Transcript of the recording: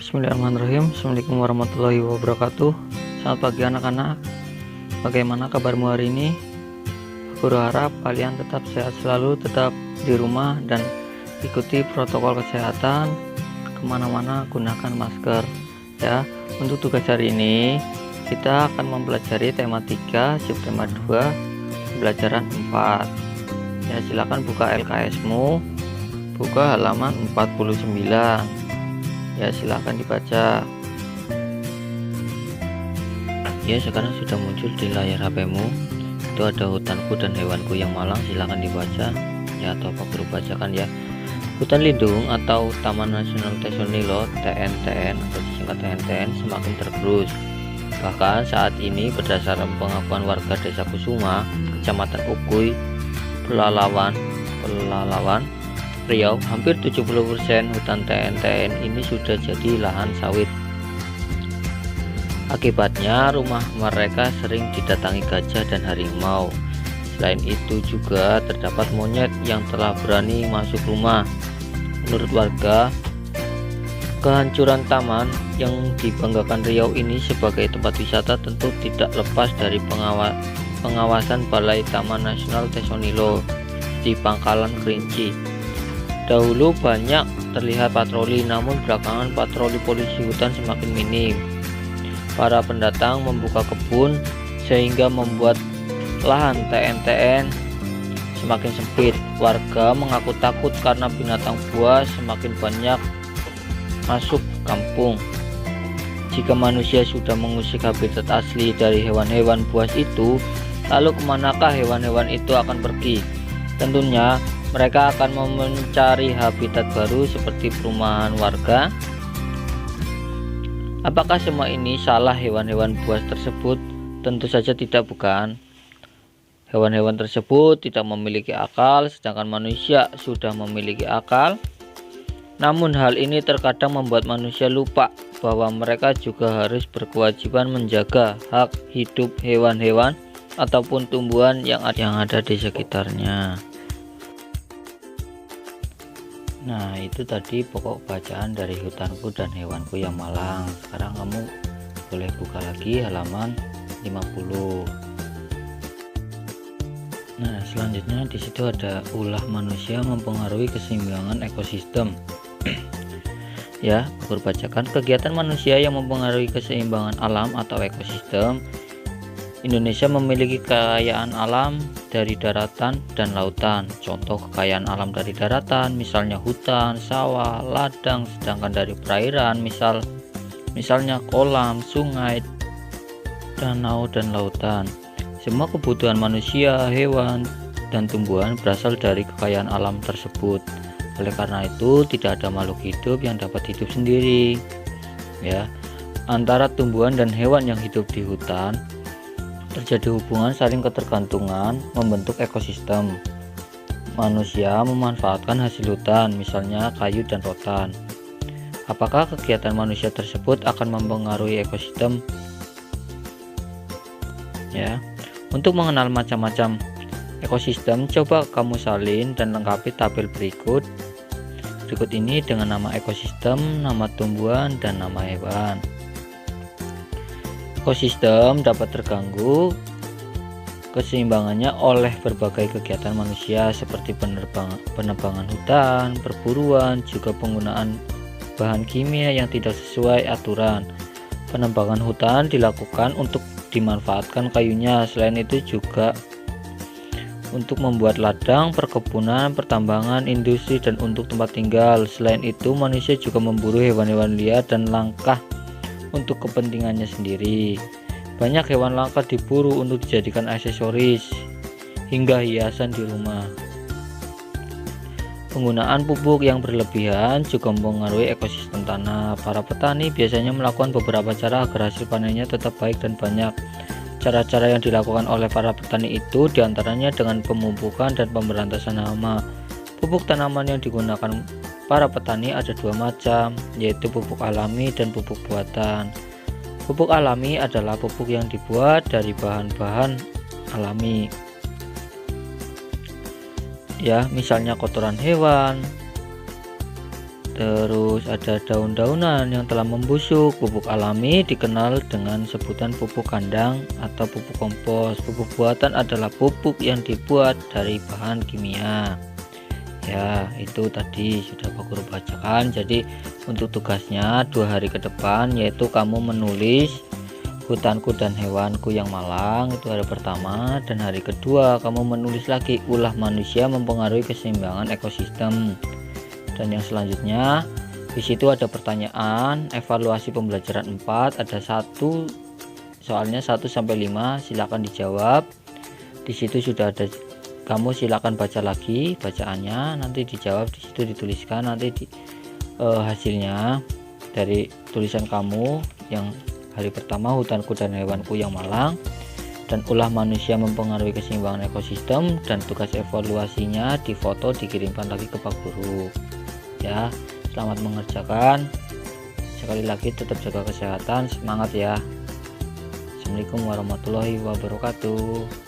Bismillahirrahmanirrahim. Assalamualaikum warahmatullahi wabarakatuh. Selamat pagi anak-anak. Bagaimana kabarmu hari ini? Aku berharap kalian tetap sehat selalu, tetap di rumah dan ikuti protokol kesehatan. Kemana-mana gunakan masker ya. Untuk tugas hari ini kita akan mempelajari tema 3 subtema 2 pembelajaran 4 ya. Silakan buka LKS-mu, buka halaman 49 ya, silahkan dibaca ya. Sekarang sudah muncul di layar HP-mu, itu ada hutanku dan hewanku yang malang, silahkan dibaca ya, atau Pak Guru bacakan ya. Hutan lindung atau Taman Nasional Tesonilo TNTN atau disingkat TNTN semakin tergerus. Bahkan saat ini berdasarkan pengakuan warga Desa Kusuma, Kecamatan Ukui, Pelalawan Riau, hampir 70% hutan TNTN ini sudah jadi lahan sawit. Akibatnya rumah mereka sering didatangi gajah dan harimau. Selain itu juga terdapat monyet yang telah berani masuk rumah. Menurut warga, kehancuran taman yang dibanggakan Riau ini sebagai tempat wisata tentu tidak lepas dari pengawasan Balai Taman Nasional Tesonilo di Pangkalan Kerinci. Dahulu banyak terlihat patroli, namun belakangan patroli polisi hutan semakin minim. Para pendatang membuka kebun sehingga membuat lahan TNTN semakin sempit. Warga mengaku takut karena binatang buas semakin banyak masuk kampung. Jika manusia sudah mengusik habitat asli dari hewan-hewan buas itu, lalu kemanakah hewan-hewan itu akan pergi? Tentunya mereka akan mencari habitat baru seperti perumahan warga. Apakah semua ini salah hewan-hewan buas tersebut? Tentu saja tidak, bukan. Hewan-hewan tersebut tidak memiliki akal, sedangkan manusia sudah memiliki akal. Namun hal ini terkadang membuat manusia lupa bahwa mereka juga harus berkewajiban menjaga hak hidup hewan-hewan ataupun tumbuhan yang ada di sekitarnya. Nah, itu tadi pokok bacaan dari Hutanku dan Hewanku yang Malang. Sekarang kamu boleh buka lagi halaman 50. Nah, selanjutnya di situ ada ulah manusia mempengaruhi keseimbangan ekosistem. Ya, aku bacakan kegiatan manusia yang mempengaruhi keseimbangan alam atau ekosistem. Indonesia memiliki kekayaan alam dari daratan dan lautan. Contoh kekayaan alam dari daratan misalnya hutan, sawah, ladang, sedangkan dari perairan misalnya kolam, sungai, danau, dan lautan. Semua kebutuhan manusia, hewan, dan tumbuhan berasal dari kekayaan alam tersebut. Oleh karena itu, tidak ada makhluk hidup yang dapat hidup sendiri. Ya, antara tumbuhan dan hewan yang hidup di hutan terjadi hubungan saling ketergantungan membentuk ekosistem. Manusia memanfaatkan hasil hutan, misalnya kayu dan rotan. Apakah kegiatan manusia tersebut akan mempengaruhi ekosistem? Ya, untuk mengenal macam-macam ekosistem, coba kamu salin dan lengkapi tabel berikut ini dengan nama ekosistem, nama tumbuhan, dan nama hewan. Ekosistem dapat terganggu keseimbangannya oleh berbagai kegiatan manusia seperti penebangan hutan, perburuan, juga penggunaan bahan kimia yang tidak sesuai aturan. Penebangan hutan dilakukan untuk dimanfaatkan kayunya, selain itu juga untuk membuat ladang, perkebunan, pertambangan, industri, dan untuk tempat tinggal. Selain itu, manusia juga memburu hewan-hewan liar dan langka untuk kepentingannya sendiri. Banyak hewan langka diburu untuk dijadikan aksesoris hingga hiasan di rumah. Penggunaan pupuk yang berlebihan juga mempengaruhi ekosistem tanah. Para petani biasanya melakukan beberapa cara agar hasil panennya tetap baik dan banyak. Cara-cara yang dilakukan oleh para petani itu diantaranya dengan pemupukan dan pemberantasan hama. Pupuk tanaman yang digunakan para petani ada dua macam, yaitu pupuk alami dan pupuk buatan. Pupuk alami adalah pupuk yang dibuat dari bahan-bahan alami. Ya, misalnya kotoran hewan, Terus ada daun-daunan yang telah membusuk. Pupuk alami dikenal dengan sebutan pupuk kandang atau pupuk kompos. Pupuk buatan adalah pupuk yang dibuat dari bahan kimia. Ya, itu tadi sudah Pak Guru bacakan. Jadi untuk tugasnya 2 hari ke depan yaitu kamu menulis hutanku dan hewanku yang malang, itu hari pertama, dan hari kedua kamu menulis lagi ulah manusia mempengaruhi keseimbangan ekosistem. Dan yang selanjutnya di situ ada pertanyaan evaluasi pembelajaran 4, ada soalnya 1 sampai 5, silakan dijawab. Di situ sudah ada, kamu silakan baca lagi bacaannya, nanti dijawab, di situ dituliskan nanti hasilnya dari tulisan kamu. Yang hari pertama hutanku dan hewanku yang malang, dan ulah manusia mempengaruhi keseimbangan ekosistem, dan tugas evaluasinya difoto dikirimkan lagi ke Pak Guru. Ya, selamat mengerjakan. Sekali lagi tetap jaga kesehatan, semangat ya. Assalamualaikum warahmatullahi wabarakatuh.